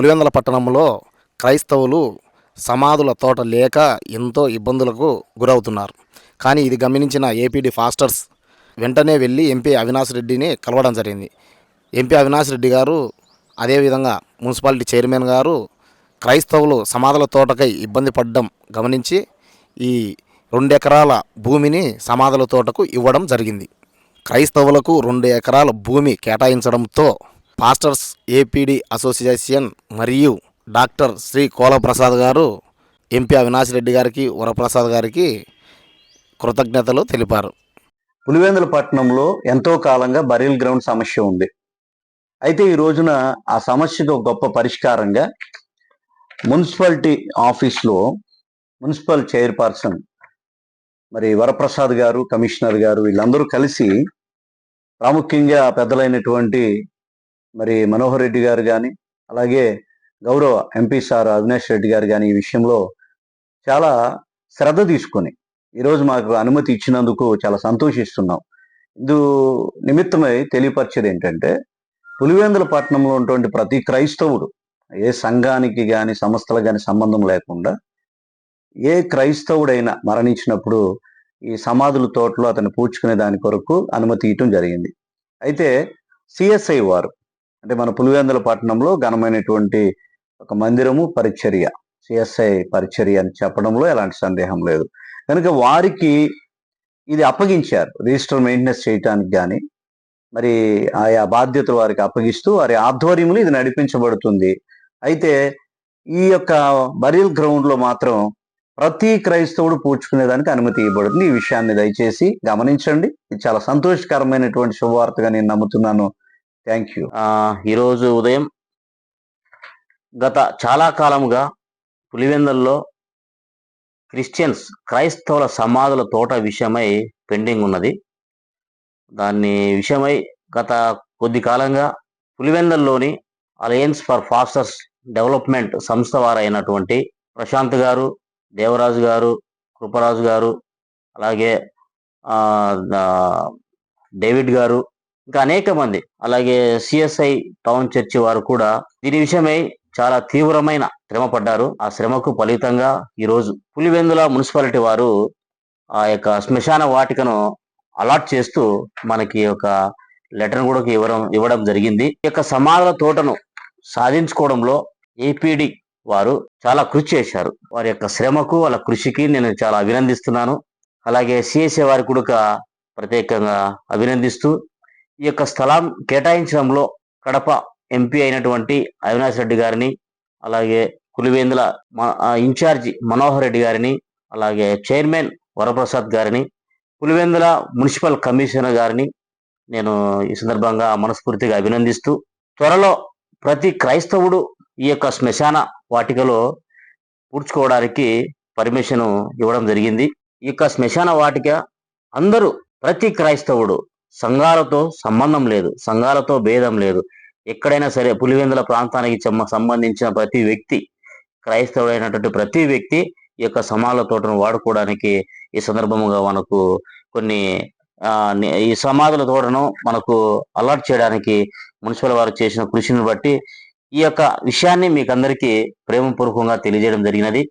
పులివెందుల పట్టణంలో క్రైస్తవులు సమాధుల తోట లేక ఎంతో ఇబ్బందులకు గురవుతున్నారు. కానీ ఇది గమనించిన ఏపీడీ ఫాస్టర్స్ వెంటనే వెళ్ళి ఎంపీ అవినాష్ రెడ్డిని కలవడం జరిగింది. ఎంపీ అవినాష్ రెడ్డి గారు, అదేవిధంగా మున్సిపాలిటీ చైర్మన్ గారు క్రైస్తవులు సమాధుల తోటకై ఇబ్బంది పడడం గమనించి ఈ 2 ఎకరాల భూమిని సమాధుల తోటకు ఇవ్వడం జరిగింది. క్రైస్తవులకు 2 ఎకరాల భూమి కేటాయించడంతో పాస్టర్స్ ఏపీడీ అసోసియేషన్ మరియు డాక్టర్ శ్రీ కోలప్రసాద్ గారు ఎంపీ అవినాష్ రెడ్డి గారికి, వరప్రసాద్ గారికి కృతజ్ఞతలు తెలిపారు. పులివెందుల పట్టణంలో ఎంతో కాలంగా బరియల్ గ్రౌండ్ సమస్య ఉంది. అయితే ఈ రోజున ఆ సమస్యకు ఒక గొప్ప పరిష్కారంగా మున్సిపాలిటీ ఆఫీస్లో మున్సిపల్ చైర్పర్సన్ మరి వరప్రసాద్ గారు, కమిషనర్ గారు వీళ్ళందరూ కలిసి ప్రాముఖ్యంగా పెద్దలైనటువంటి మరి మనోహర్ రెడ్డి గారు కానీ, అలాగే గౌరవ ఎంపీ సార్ అవినాష్ రెడ్డి గారు కానీ ఈ విషయంలో చాలా శ్రద్ధ తీసుకొని ఈరోజు మాకు అనుమతి ఇచ్చినందుకు చాలా సంతోషిస్తున్నాం. ఇందు నిమిత్తమై తెలియపరిచేది ఏంటంటే, పులివెందుల పట్టణంలో ఉన్నటువంటి ప్రతి క్రైస్తవుడు, ఏ సంఘానికి కానీ సంస్థలకు కానీ సంబంధం లేకుండా ఏ క్రైస్తవుడైనా మరణించినప్పుడు ఈ సమాధుల తోటలో అతను పూడ్చుకునే దాని కొరకు అనుమతి ఇవ్వటం జరిగింది. అయితే సిఎస్ఐ వారు, అంటే మన పులివెందుల పట్టణంలో ఘనమైనటువంటి ఒక మందిరము పరిచర్య, సిఎస్ఐ పరిచర్య అని చెప్పడంలో ఎలాంటి సందేహం లేదు. కనుక వారికి ఇది అప్పగించారు, రిజిస్టర్ మెయింటెనెన్స్ చేయటానికి కానీ మరి ఆయా బాధ్యతలు వారికి అప్పగిస్తూ వారి ఆధ్వర్యంలో ఇది నడిపించబడుతుంది. అయితే ఈ యొక్క బరియల్ గ్రౌండ్లో మాత్రం ప్రతి క్రైస్తవుడు పూడ్చుకునేదానికి అనుమతి ఇవ్వబడుతుంది. ఈ విషయాన్ని దయచేసి గమనించండి. ఇది చాలా సంతోషకరమైనటువంటి శుభవార్తగా నేను నమ్ముతున్నాను. Thank you. ఈరోజు ఉదయం గత చాలా కాలముగా పులివెందుల్లో క్రిస్టియన్స్ క్రైస్తవుల సమాధుల తోట విషయమై పెండింగ్ ఉన్నది. దాన్ని విషయమై గత కొద్ది కాలంగా పులివెందుల్లోని అలయన్స్ ఫర్ ఫాస్టర్స్ డెవలప్మెంట్ సంస్థ వారైనటువంటి ప్రశాంత్ గారు, దేవరాజు గారు, కృపరాజు గారు, అలాగే డేవిడ్ గారు, ఇంకా అనేక మంది, అలాగే సిఎస్ఐ టౌన్ చర్చి వారు కూడా దీని విషయమై చాలా తీవ్రమైన శ్రమ పడ్డారు. ఆ శ్రమకు ఫలితంగా ఈరోజు పులివెందుల మున్సిపాలిటీ వారు ఆ యొక్క శ్మశాన వాటికను అలాట్ చేస్తూ మనకి ఒక లెటర్ కూడా ఇవ్వడం జరిగింది. ఈ యొక్క సమాధుల తోటను సాధించుకోవడంలో ఏపీడీ వారు చాలా కృషి చేశారు. వారి యొక్క శ్రమకు, వాళ్ళ కృషికి నేను చాలా అభినందిస్తున్నాను. అలాగే సిఎస్ఐ వారి కూడా ప్రత్యేకంగా అభినందిస్తూ ఈ యొక్క స్థలం కేటాయించడంలో కడప ఎంపీ అయినటువంటి అవినాష్ రెడ్డి గారిని, అలాగే పులివెందుల ఇన్ఛార్జి మనోహర్ రెడ్డి గారిని, అలాగే చైర్మన్ వరప్రసాద్ గారిని, పులివెందుల మున్సిపల్ కమిషనర్ గారిని నేను ఈ సందర్భంగా మనస్ఫూర్తిగా అభినందిస్తూ, త్వరలో ప్రతి క్రైస్తవుడు ఈ యొక్క శ్మశాన వాటికలో పూడ్చుకోవడానికి పర్మిషన్ ఇవ్వడం జరిగింది. ఈ యొక్క శ్మశాన వాటిక అందరూ, ప్రతి క్రైస్తవుడు, సంఘాలతో సంబంధం లేదు, సంఘాలతో భేదం లేదు, ఎక్కడైనా సరే పులివెందుల ప్రాంతానికి సంబంధించిన ప్రతి వ్యక్తి, క్రైస్తవుడైనటువంటి ప్రతి వ్యక్తి ఈ యొక్క సమాధుల తోటను వాడుకోవడానికి ఈ సందర్భంగా మనకు కొన్ని ఈ సమాధుల తోటను మనకు అలర్ట్ చేయడానికి మున్సిపల్ వారు చేసిన కృషిని బట్టి ఈ యొక్క విషయాన్ని మీకు అందరికీ ప్రేమపూర్వకంగా తెలియజేయడం జరిగినది.